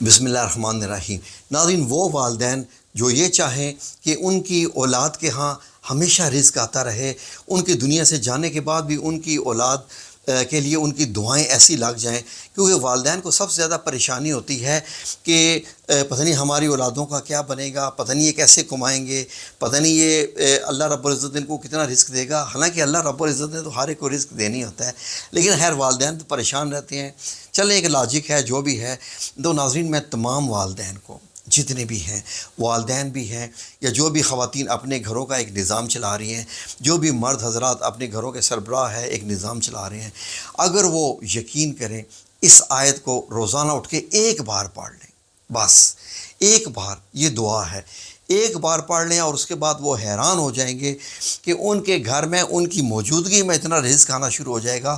بسم اللہ الرحمن الرحیم۔ ناظرین، وہ والدین جو یہ چاہیں کہ ان کی اولاد کے ہاں ہمیشہ رزق آتا رہے، ان کی دنیا سے جانے کے بعد بھی ان کی اولاد کے لیے ان کی دعائیں ایسی لگ جائیں، کیونکہ والدین کو سب سے زیادہ پریشانی ہوتی ہے کہ پتہ نہیں ہماری اولادوں کا کیا بنے گا، پتہ نہیں یہ کیسے کمائیں گے، پتہ نہیں یہ اللہ رب العزت ان کو کتنا رزق دے گا۔ حالانکہ اللہ رب العزت نے تو ہر ایک کو رزق دینی ہوتا ہے، لیکن خیر والدین تو پریشان رہتے ہیں۔ چلیں ایک لاجک ہے جو بھی ہے۔ تو ناظرین، میں تمام والدین کو، جتنے بھی ہیں والدین بھی ہیں یا جو بھی خواتین اپنے گھروں کا ایک نظام چلا رہی ہیں، جو بھی مرد حضرات اپنے گھروں کے سربراہ ہے ایک نظام چلا رہے ہیں، اگر وہ یقین کریں اس آیت کو روزانہ اٹھ کے ایک بار پڑھ لیں، بس ایک بار، یہ دعا ہے، ایک بار پڑھ لیں اور اس کے بعد وہ حیران ہو جائیں گے کہ ان کے گھر میں ان کی موجودگی میں اتنا رزق آنا شروع ہو جائے گا،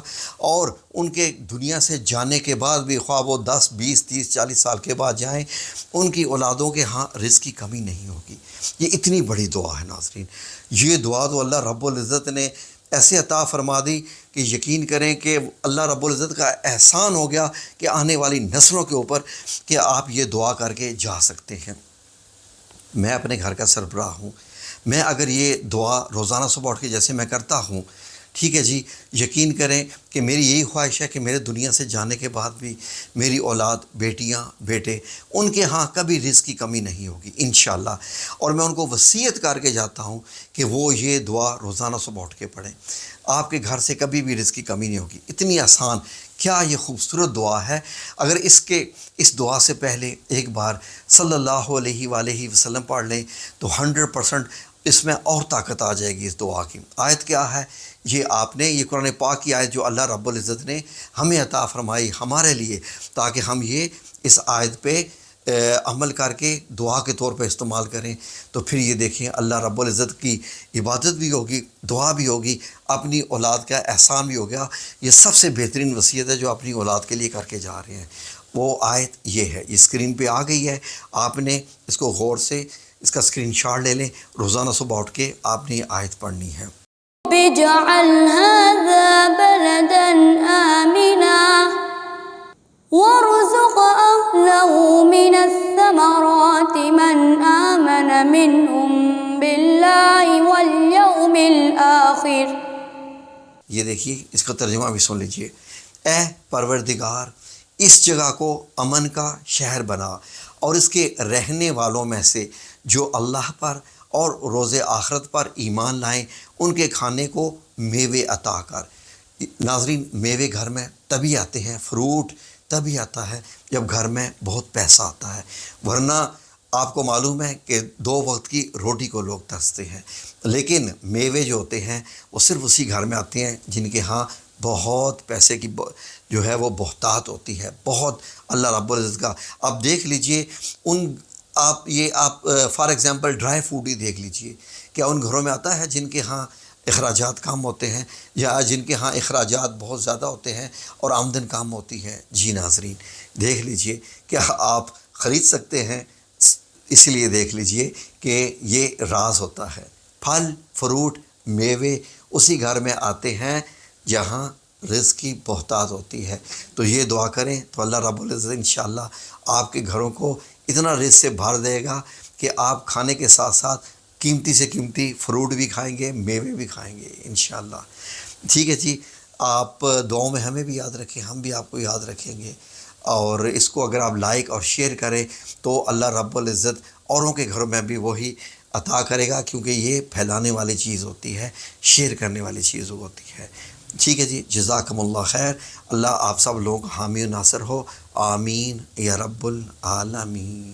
اور ان کے دنیا سے جانے کے بعد بھی خواہ وہ 10 20 30 40 سال کے بعد جائیں، ان کی اولادوں کے ہاں رزق کی کمی نہیں ہوگی۔ یہ اتنی بڑی دعا ہے ناظرین۔ یہ دعا تو اللہ رب العزت نے ایسے عطا فرما دی کہ یقین کریں کہ اللہ رب العزت کا احسان ہو گیا کہ آنے والی نسلوں کے اوپر کہ آپ یہ دعا کر کے جا سکتے ہیں۔ میں اپنے گھر کا سربراہ ہوں، میں اگر یہ دعا روزانہ صبح اٹھ کے جیسے میں کرتا ہوں، ٹھیک ہے جی، یقین کریں کہ میری یہی خواہش ہے کہ میرے دنیا سے جانے کے بعد بھی میری اولاد، بیٹیاں بیٹے، ان کے ہاں کبھی رزق کی کمی نہیں ہوگی انشاءاللہ۔ اور میں ان کو وصیت کر کے جاتا ہوں کہ وہ یہ دعا روزانہ صبح اٹھ کے پڑھیں، آپ کے گھر سے کبھی بھی رزق کی کمی نہیں ہوگی۔ اتنی آسان، کیا یہ خوبصورت دعا ہے۔ اگر اس دعا سے پہلے ایک بار صلی اللہ علیہ وآلہ وسلم پڑھ لیں تو 100% اس میں اور طاقت آ جائے گی اس دعا کی۔ آیت کیا ہے؟ یہ قرآن پاک کی آیت جو اللہ رب العزت نے ہمیں عطا فرمائی ہمارے لیے، تاکہ ہم یہ اس آیت پہ عمل کر کے دعا کے طور پہ استعمال کریں، تو پھر یہ دیکھیں اللہ رب العزت کی عبادت بھی ہوگی، دعا بھی ہوگی، اپنی اولاد کا احسان بھی ہو گیا۔ یہ سب سے بہترین وصیت ہے جو اپنی اولاد کے لیے کر کے جا رہے ہیں۔ وہ آیت یہ ہے، یہ اسکرین پہ آ گئی ہے، آپ نے اس کو غور سے اس کا اسکرین شاٹ لے لیں، روزانہ صبح اٹھ کے آپ نے یہ آیت پڑھنی ہے۔ اجعل هذا بلدا آمنا وارزق أهله من الثمرات من آمن منهم بالله واليوم الآخر۔ یہ دیکھیے، اس کا ترجمہ بھی سن لیجئے۔ اے پروردگار، اس جگہ کو امن کا شہر بنا، اور اس کے رہنے والوں میں سے جو اللہ پر اور روز آخرت پر ایمان لائیں، ان کے کھانے کو میوے عطا کر۔ ناظرین، میوے گھر میں تبھی آتے ہیں، فروٹ تبھی آتا ہے جب گھر میں بہت پیسہ آتا ہے، ورنہ آپ کو معلوم ہے کہ 2 وقت کی روٹی کو لوگ ترستے ہیں۔ لیکن میوے جو ہوتے ہیں وہ صرف اسی گھر میں آتے ہیں جن کے ہاں بہت پیسے کی جو ہے وہ بہتات ہوتی ہے، بہت اللہ رب العزت کا۔ آپ دیکھ لیجئے آپ فار ایگزامپل ڈرائی فوڈ ہی دیکھ لیجئے، کیا ان گھروں میں آتا ہے جن کے ہاں اخراجات کم ہوتے ہیں، یا جن کے ہاں اخراجات بہت زیادہ ہوتے ہیں اور آمدن کم ہوتی ہے؟ جی ناظرین، دیکھ لیجئے، کیا آپ خرید سکتے ہیں؟ اس لیے دیکھ لیجئے کہ یہ راز ہوتا ہے۔ پھل، فروٹ، میوے اسی گھر میں آتے ہیں جہاں رزق کی بہتات ہوتی ہے۔ تو یہ دعا کریں تو اللہ رب العزت انشاءاللہ آپ کے گھروں کو اتنا رزق سے بھر دے گا کہ آپ کھانے کے ساتھ ساتھ قیمتی سے قیمتی فروٹ بھی کھائیں گے، میوے بھی کھائیں گے انشاءاللہ۔ ٹھیک ہے جی، آپ دعاؤں میں ہمیں بھی یاد رکھیں، ہم بھی آپ کو یاد رکھیں گے، اور اس کو اگر آپ لائک اور شیئر کریں تو اللہ رب العزت اوروں کے گھروں میں بھی وہی عطا کرے گا، کیونکہ یہ پھیلانے والی چیز ہوتی ہے، شیئر کرنے والی چیز ہوتی ہے۔ ٹھیک ہے جی، جزاکم اللہ خیر۔ اللہ آپ سب لوگ حامی و ناصر ہو، آمین یا رب العالمین۔